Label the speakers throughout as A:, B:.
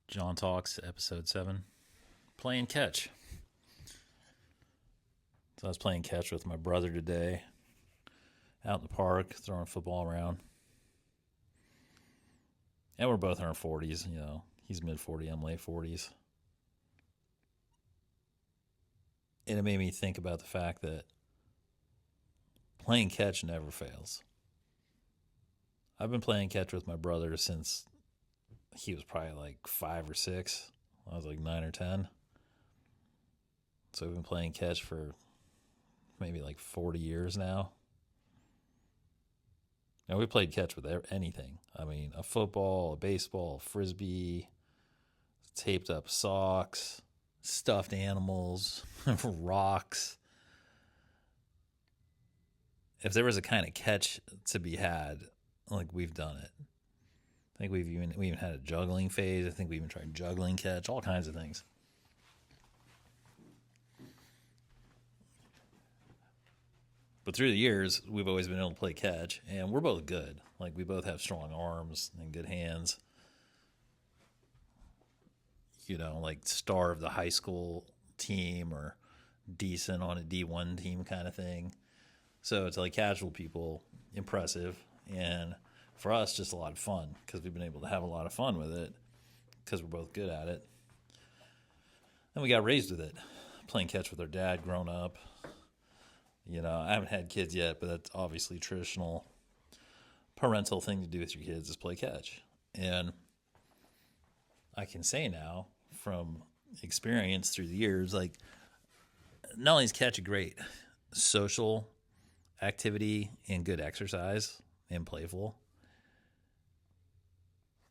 A: John Talks, episode 7. Playing catch. So I was playing catch with my brother today, out in the park, throwing football around. And we're both in our 40s, He's mid 40, I'm late 40s. And it made me think about the fact that playing catch never fails. I've been playing catch with my brother since he was probably like 5 or 6. I was like 9 or 10. So we've been playing catch for maybe like 40 years now. And we played catch with anything. I mean, a football, a baseball, a frisbee, taped up socks, stuffed animals, rocks. If there was a kind of catch to be had, like, we've done it. I think we even had a juggling phase. I think we even tried juggling catch, all kinds of things. But through the years, we've always been able to play catch, and we're both good. Like, we both have strong arms and good hands. Like star of the high school team or decent on a D1 team kind of thing. So it's like casual people, impressive. And for us, just a lot of fun because we've been able to have a lot of fun with it because we're both good at it. And we got raised with it, playing catch with our dad growing up. I haven't had kids yet, but that's obviously traditional parental thing to do with your kids is play catch. And I can say now from experience through the years, like, not only is catch a great social activity and good exercise and playful,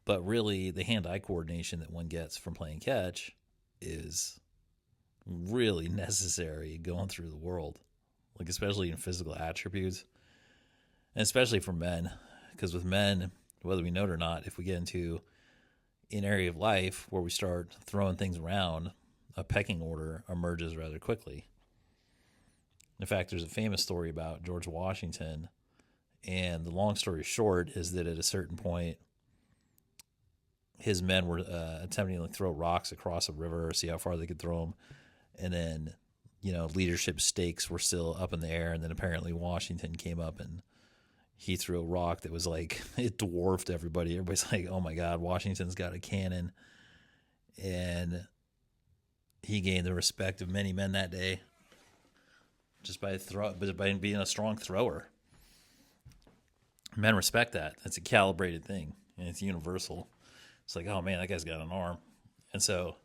A: but really the hand-eye coordination that one gets from playing catch is really necessary going through the world, like especially in physical attributes, and especially for men, because with men, whether we know it or not, if we get into an area of life where we start throwing things around, a pecking order emerges rather quickly. In fact, there's a famous story about George Washington, and the long story short is that at a certain point, his men were attempting to throw rocks across a river, see how far they could throw them, and then, leadership stakes were still up in the air, and then apparently Washington came up and he threw a rock that was like, it dwarfed everybody. Everybody's like, oh my God, Washington's got a cannon. And he gained the respect of many men that day just by being a strong thrower. Men respect that. That's a calibrated thing, and it's universal. It's like, oh man, that guy's got an arm. And so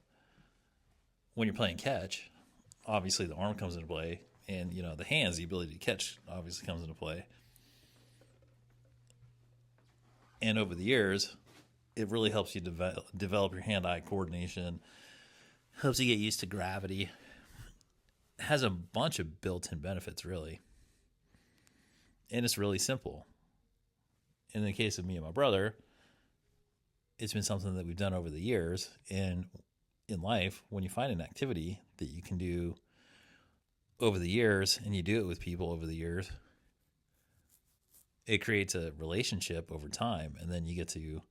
A: when you're playing catch, obviously the arm comes into play, and the hands, the ability to catch obviously comes into play. And over the years, it really helps you develop your hand-eye coordination, helps you get used to gravity. It has a bunch of built-in benefits, really. And it's really simple. In the case of me and my brother, it's been something that we've done over the years. And in life, when you find an activity that you can do over the years, and you do it with people over the years, it creates a relationship over time, and then you get to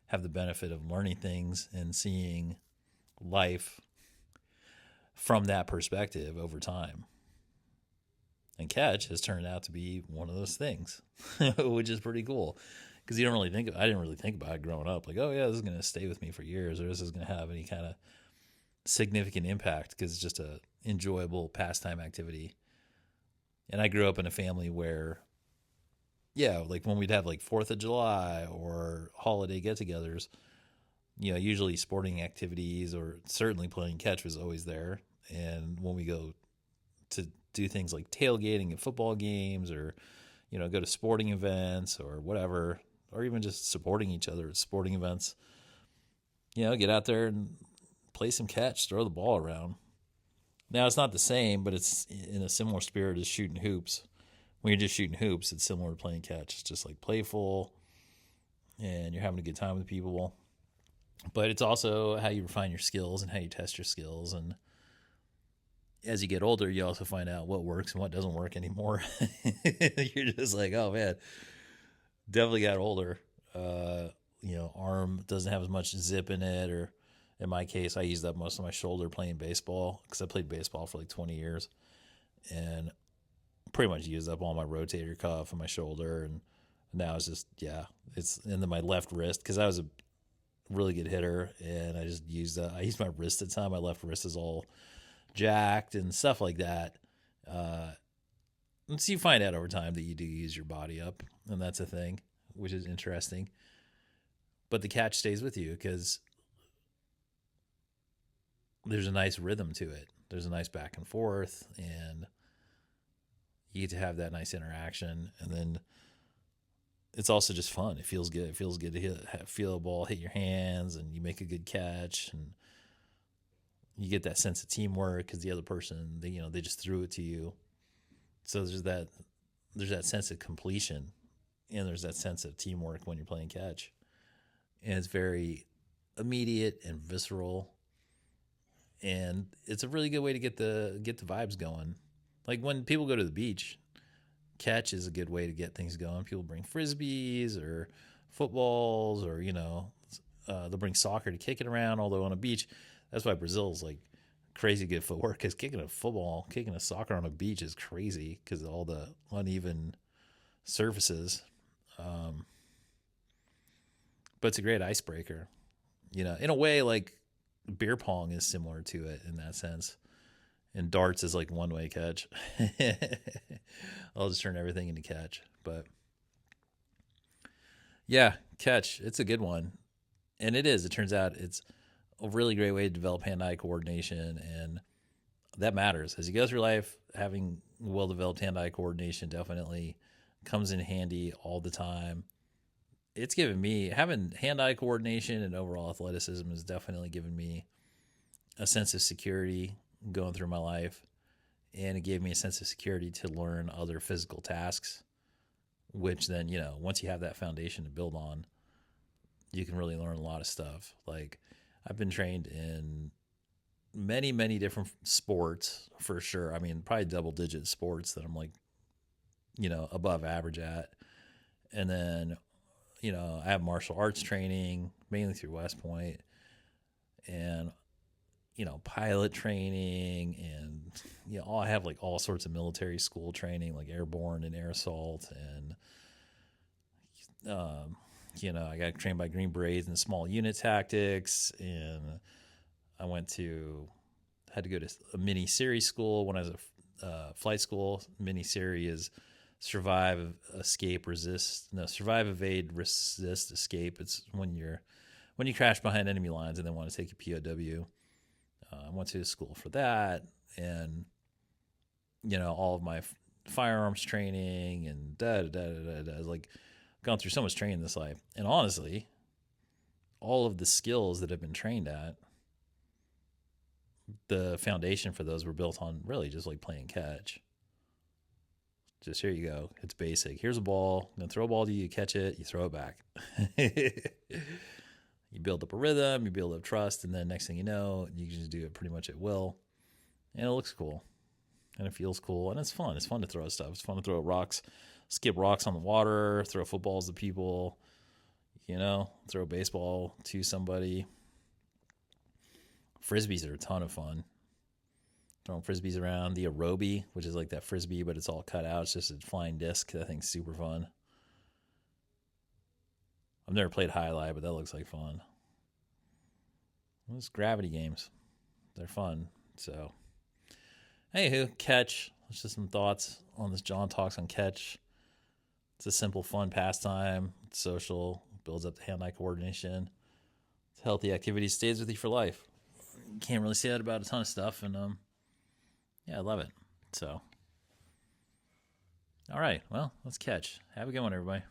A: have the benefit of learning things and seeing life from that perspective over time. And catch has turned out to be one of those things, which is pretty cool because I didn't really think about it growing up. Like, oh yeah, this is going to stay with me for years, or this is going to have any kind of significant impact because it's just a enjoyable pastime activity. And I grew up in a family where, like when we'd have like 4th of July or holiday get-togethers, usually sporting activities or certainly playing catch was always there. And when we go to do things like tailgating at football games or, go to sporting events or whatever, or even just supporting each other at sporting events, get out there and play some catch, throw the ball around. Now, it's not the same, but it's in a similar spirit as shooting hoops. When you're just shooting hoops, it's similar to playing catch. It's just like playful, and you're having a good time with people. But it's also how you refine your skills and how you test your skills. And as you get older, you also find out what works and what doesn't work anymore. You're just like, oh man, definitely got older. Arm doesn't have as much zip in it, or In my case, I used up most of my shoulder playing baseball because I played baseball for like 20 years and pretty much used up all my rotator cuff and my shoulder. And now it's just, yeah, it's into my left wrist because I was a really good hitter and I used my wrist at the time. My left wrist is all jacked and stuff like that. And so you find out over time that you do use your body up, and that's a thing, which is interesting. But the catch stays with you because there's a nice rhythm to it. There's a nice back and forth, and you get to have that nice interaction. And then it's also just fun. It feels good. It feels good to feel a ball hit your hands, and you make a good catch, and you get that sense of teamwork because the other person, they just threw it to you. So there's that sense of completion, and there's that sense of teamwork when you're playing catch, and it's very immediate and visceral, and it's a really good way to get the vibes going. Like when people go to the beach, catch is a good way to get things going. People bring frisbees or footballs, or they'll bring soccer to kick it around. Although on a beach, that's why Brazil's like crazy good footwork, because kicking a soccer on a beach is crazy because of all the uneven surfaces. But it's a great icebreaker, in a way. Like beer pong is similar to it in that sense, and darts is like one-way catch. I'll just turn everything into catch. But yeah, catch, it's a good one. And it turns out it's a really great way to develop hand-eye coordination, and that matters. As you go through life, having well-developed hand-eye coordination definitely comes in handy all the time. It's given me, having hand-eye coordination and overall athleticism has definitely given me a sense of security going through my life, and it gave me a sense of security to learn other physical tasks, which then, once you have that foundation to build on, you can really learn a lot of stuff. Like, I've been trained in many, many different sports for sure. I mean, probably double-digit sports that I'm like, above average at. And then, I have martial arts training mainly through West Point, and, pilot training, and, I have like all sorts of military school training, like airborne and air assault. And, I got trained by Green Berets in small unit tactics, and I had to go to a mini series school when I was at flight school. Mini series is survive, evade, resist, escape. It's when you crash behind enemy lines and then want to take a POW. I went to school for that, and all of my firearms training and like gone through so much training in this life. And honestly, all of the skills that I've been trained at, the foundation for those were built on really just like playing catch. Just here you go. It's basic. Here's a ball. I'm going to throw a ball to you. You catch it. You throw it back. You build up a rhythm. You build up trust. And then next thing you know, you can just do it pretty much at will. And it looks cool. And it feels cool. And it's fun. It's fun to throw stuff. It's fun to throw rocks, skip rocks on the water, throw footballs to people, throw a baseball to somebody. Frisbees are a ton of fun. Throwing frisbees around. The aerobie, which is like that frisbee, but it's all cut out. It's just a flying disc. That thing's super fun. I've never played Highlight, but that looks like fun. Those gravity games, they're fun. So, anywho, catch. That's just some thoughts on this John Talks on Catch. It's a simple, fun pastime. It's social. Builds up the hand-eye coordination. It's a healthy activity. Stays with you for life. You can't really say that about a ton of stuff, and yeah, I love it. So, all right. Well, let's catch. Have a good one, everybody.